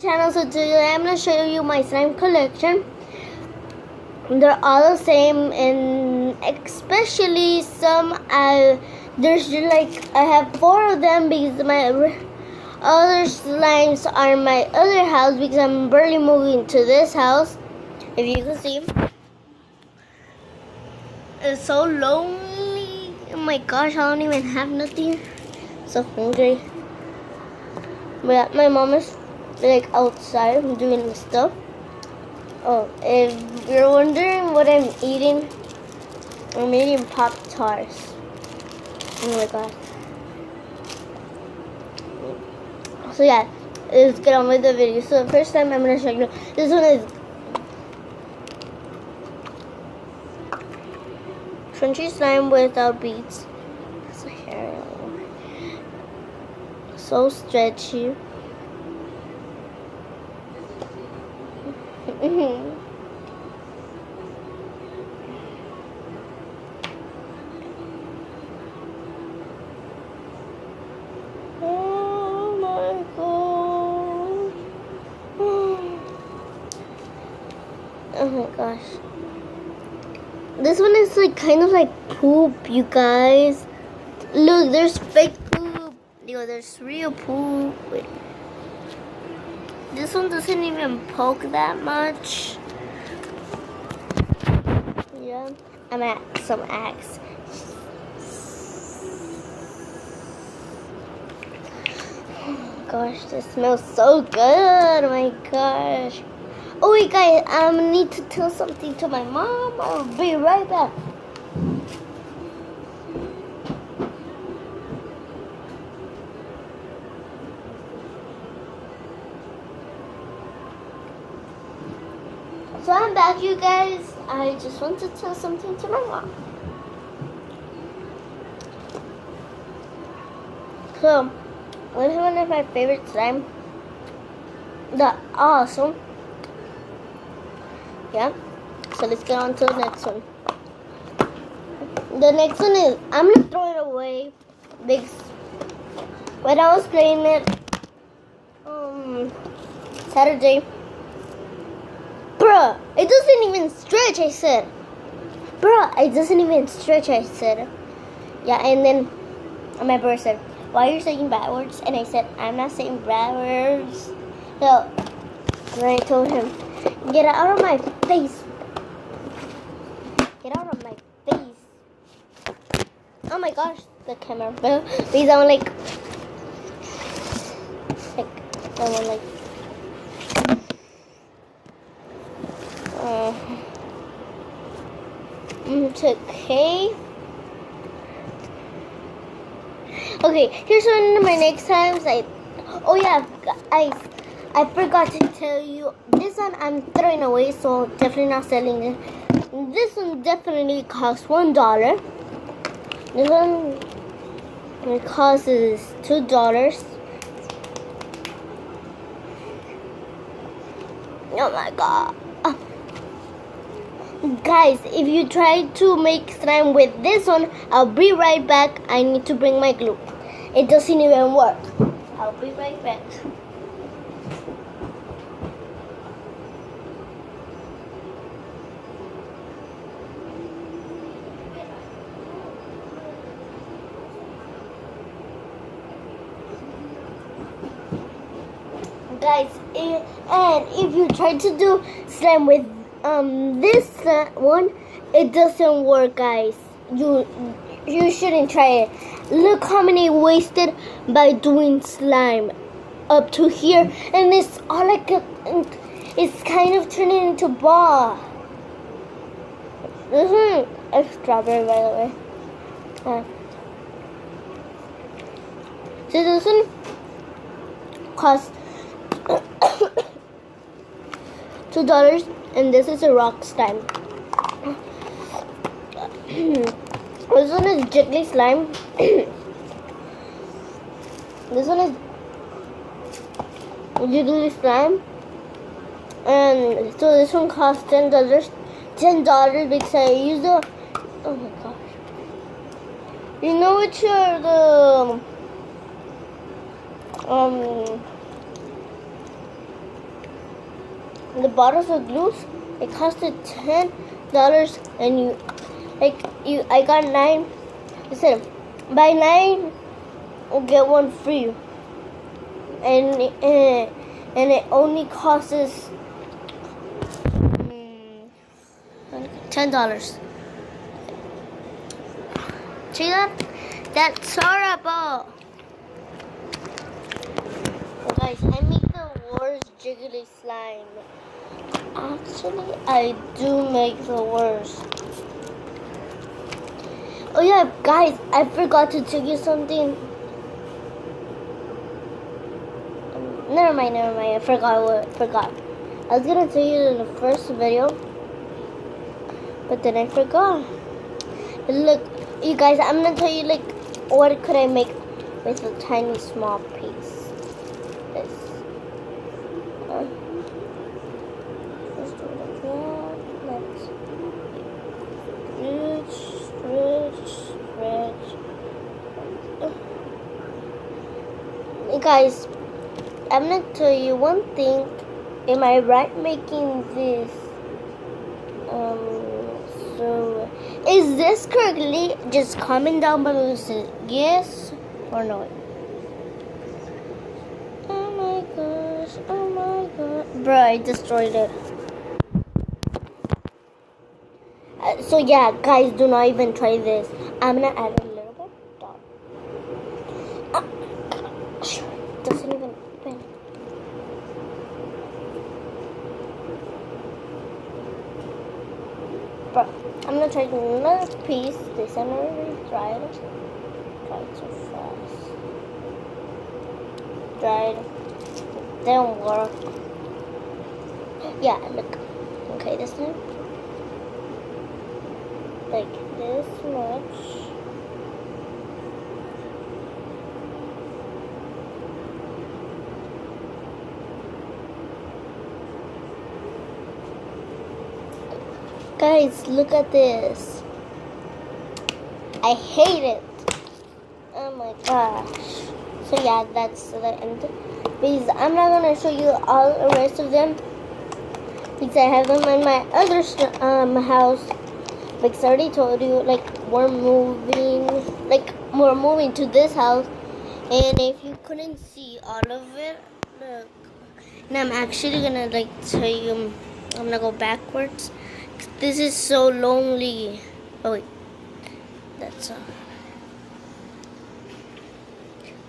channel. So today I'm gonna show you my slime collection. They're all the same, and especially some there's like I have 4 of them because my other slimes are my other house because I'm barely moving to this house. If you can see, it's so lonely. Oh my gosh, I don't even have nothing. So hungry. But my mom is like outside doing stuff. Oh, if you're wondering what I'm eating, I'm eating Pop-Tarts. Oh my god. So yeah, let's get on with the video. So the first time I'm gonna show you, this one is crunchy slime without beads. So stretchy. Oh my god. Oh my gosh. This one is like kind of like poop, you guys. Look, there's fake poop. There's real poop. Wait. This one doesn't even poke that much. Yeah, I'm at some axe. Oh my gosh, this smells so good. Oh my gosh. Oh wait guys, I need to tell something to my mom. I'll be right back. So I'm back, you guys. I just want to tell something to my mom. So, this is one of my favorite slime. The awesome. Yeah. So let's get on to the next one. The next one is, I'm gonna throw it away because when I was playing it Saturday. Bruh, it doesn't even stretch, I said. Bruh, it doesn't even stretch, I said. Yeah, and then my brother said, why are you saying bad words? And I said, I'm not saying bad words. So, then I told him, get out of my face. Get out of my face. Oh my gosh, the camera fell. Because I'm like, I'm like, it's okay. Okay, here's one of my next times. Oh yeah, I forgot to tell you. This one I'm throwing away, so definitely not selling it. This one definitely costs $1. This one it costs $2. Oh my god. Guys, if you try to make slime with this one, I'll be right back. I need to bring my glue. It doesn't even work. I'll be right back. Guys, and if you try to do slime with this one, it doesn't work, guys. You shouldn't try it. Look how many wasted by doing slime up to here, and it's all like it's kind of turning into ball. This one is strawberry, by the way. So this one costs $2, and this is a rock slime. This one is jiggly slime. This one is jiggly slime, and so this one costs $10. $10 because I use the. Oh my gosh! You know which are the the bottles of glues, it costed $10, and I got 9. Listen, buy 9, get 1 free, and it only costs us $10. See that? That's horrible. Guys, I make the worst jiggly slime. Actually, I do make the worst. Oh yeah, guys, I forgot to tell you something. Never mind. I forgot. I was gonna tell you in the first video, but then I forgot. Look, you guys, I'm gonna tell you like what could I make with a tiny small piece. This. Let's do it like that. Let's stretch. You guys, I'm gonna tell you one thing. Am I right making this? So is this correctly? Just comment down below and say yes or no. Oh my god. Bro, I destroyed it. So yeah, guys, do not even try this. I'm gonna add a little bit dot. Doesn't even open. Bro, I'm gonna try another piece. This I'm already tried. Tried so fast. Tried. Didn't work. Yeah, look. Okay, this time. Like this much. Guys, look at this. I hate it. Oh my gosh. So yeah, that's the end. Because I'm not gonna show you all the rest of them, because I have them in my other house. Because I already told you, like we're moving to this house, and if you couldn't see all of it, look. And I'm actually gonna like tell you. I'm gonna go backwards. This is so lonely. Oh wait, that's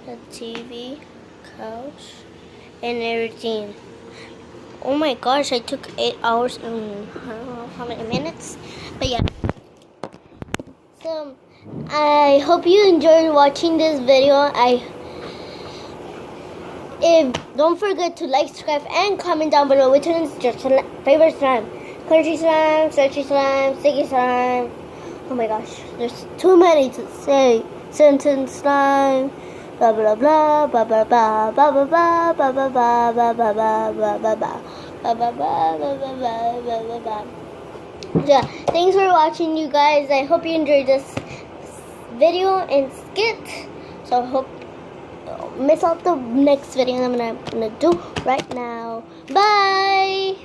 the TV, couch, and everything. Oh my gosh, I took 8 hours and I don't know how many minutes, but yeah. So I hope you enjoyed watching this video. Don't forget to like, subscribe, and comment down below which one is your favorite slime. Country slime, stretchy slime, sticky slime. Oh my gosh, there's too many to say. Sentence slime. Blah blah blah blah blah blah blah blah blah blah blah blah blah blah blah blah blah blah blah blah. Yeah, thanks for watching, you guys. I hope you enjoyed this video and skit. So I hope miss out the next video I'm gonna do right now. Bye.